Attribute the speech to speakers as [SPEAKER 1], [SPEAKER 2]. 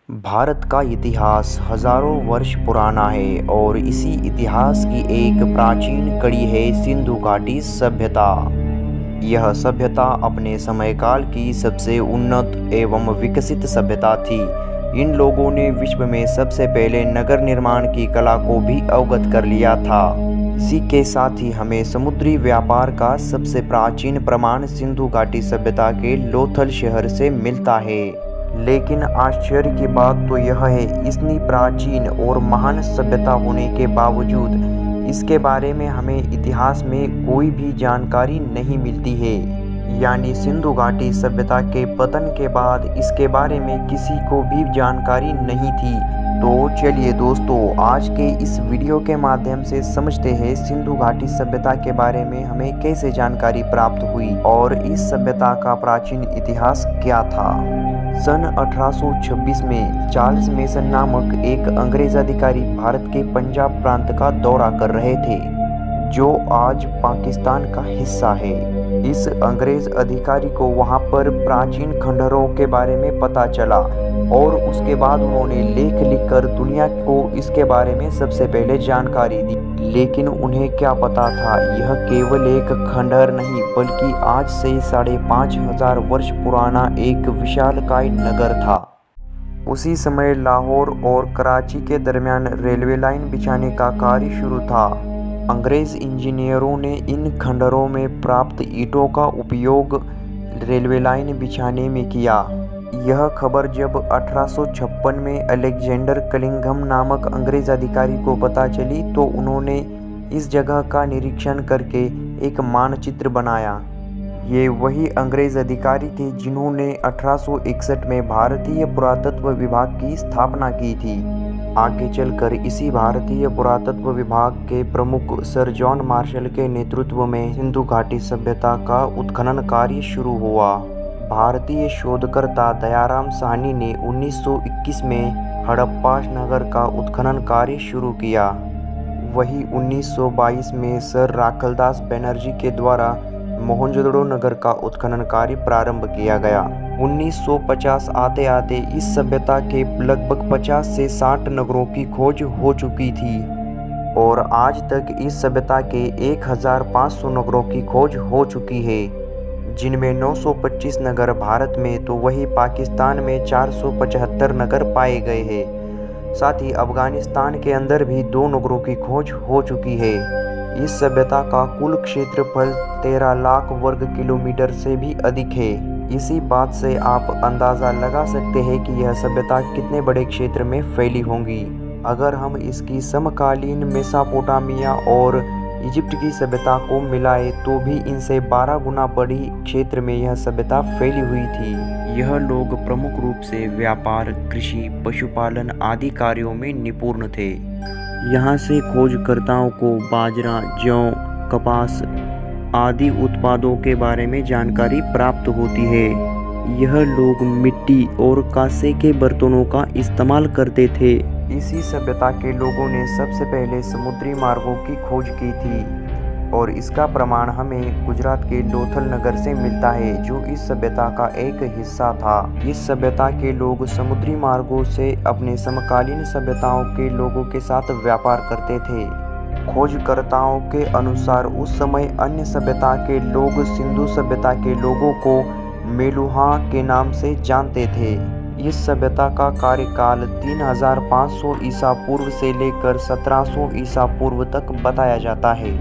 [SPEAKER 1] भारत का इतिहास हजारों वर्ष पुराना है और इसी इतिहास की एक प्राचीन कड़ी है सिंधु घाटी सभ्यता। यह सभ्यता अपने समयकाल की सबसे उन्नत एवं विकसित सभ्यता थी। इन लोगों ने विश्व में सबसे पहले नगर निर्माण की कला को भी अवगत कर लिया था। इसी के साथ ही हमें समुद्री व्यापार का सबसे प्राचीन प्रमाण सिंधु घाटी सभ्यता के लोथल शहर से मिलता है। लेकिन आश्चर्य की बात तो यह है, इतनी प्राचीन और महान सभ्यता होने के बावजूद इसके बारे में हमें इतिहास में कोई भी जानकारी नहीं मिलती है। यानी सिंधु घाटी सभ्यता के पतन के बाद इसके बारे में किसी को भी जानकारी नहीं थी। तो चलिए दोस्तों, आज के इस वीडियो के माध्यम से समझते हैं सिंधु घाटी सभ्यता के बारे में हमें कैसे जानकारी प्राप्त हुई और इस सभ्यता का प्राचीन इतिहास क्या था। सन 1826 में चार्ल्स मेसन नामक एक अंग्रेज अधिकारी भारत के पंजाब प्रांत का दौरा कर रहे थे, जो आज पाकिस्तान का हिस्सा है। इस अंग्रेज अधिकारी को वहां पर प्राचीन खंडहरों के बारे में पता चला और उसके बाद उन्होंने लेख लिखकर दुनिया को इसके बारे में सबसे पहले जानकारी दी। लेकिन उन्हें क्या पता था, यह केवल एक खंडहर नहीं बल्कि आज से 5,500 वर्ष पुराना एक विशालकाय नगर था। उसी समय लाहौर और कराची के दरमियान रेलवे लाइन बिछाने का कार्य शुरू था। अंग्रेज इंजीनियरों ने इन खंडहरों में प्राप्त ईंटों का उपयोग रेलवे लाइन बिछाने में किया। यह खबर जब 1856 में अलेक्जेंडर कलिंघम नामक अंग्रेज अधिकारी को पता चली तो उन्होंने इस जगह का निरीक्षण करके एक मानचित्र बनाया। ये वही अंग्रेज अधिकारी थे जिन्होंने 1861 में भारतीय पुरातत्व विभाग की स्थापना की थी। आगे चलकर इसी भारतीय पुरातत्व विभाग के प्रमुख सर जॉन मार्शल के नेतृत्व में सिंधु घाटी सभ्यता का उत्खनन कार्य शुरू हुआ। भारतीय शोधकर्ता दयाराम साहनी ने 1921 में हड़प्पा नगर का उत्खनन कार्य शुरू किया। वही 1922 में सर राखलदास बनर्जी के द्वारा मोहनजोदड़ो नगर का उत्खनन कार्य प्रारंभ किया गया। 1950 आते आते इस सभ्यता के लगभग 50 से 60 नगरों की खोज हो चुकी थी और आज तक इस सभ्यता के 1500 नगरों की खोज हो चुकी है, जिनमें 925 नगर भारत में तो वही पाकिस्तान में 475 नगर पाए गए हैं। साथ ही अफगानिस्तान के अंदर भी 2 नगरों की खोज हो चुकी है। इस सभ्यता का कुल क्षेत्रफल 13 लाख वर्ग किलोमीटर से भी अधिक है। इसी बात से आप अंदाज़ा लगा सकते हैं कि यह सभ्यता कितने बड़े क्षेत्र में फैली होंगी। अगर हम इसकी समकालीन मेसोपोटामिया और इजिप्ट की सभ्यता को मिलाए तो भी इनसे 12 गुना बड़ी क्षेत्र में यह सभ्यता फैली हुई थी। यह लोग प्रमुख रूप से व्यापार, कृषि, पशुपालन आदि कार्यों में निपुण थे। यहाँ से खोजकर्ताओं को बाजरा, जौ, कपास आदि उत्पादों के बारे में जानकारी प्राप्त होती है। यह लोग मिट्टी और कांसे के बर्तनों का इस्तेमाल करते थे। इसी सभ्यता के लोगों ने सबसे पहले समुद्री मार्गों की खोज की थी और इसका प्रमाण हमें गुजरात के लोथल नगर से मिलता है, जो इस सभ्यता का एक हिस्सा था। इस सभ्यता के लोग समुद्री मार्गों से अपने समकालीन सभ्यताओं के लोगों के साथ व्यापार करते थे। खोजकर्ताओं के अनुसार उस समय अन्य सभ्यता के लोग सिंधु सभ्यता के लोगों को मेलुहा के नाम से जानते थे। इस सभ्यता का कार्यकाल 3500 ईसा पूर्व से लेकर 1700 ईसा पूर्व तक बताया जाता है।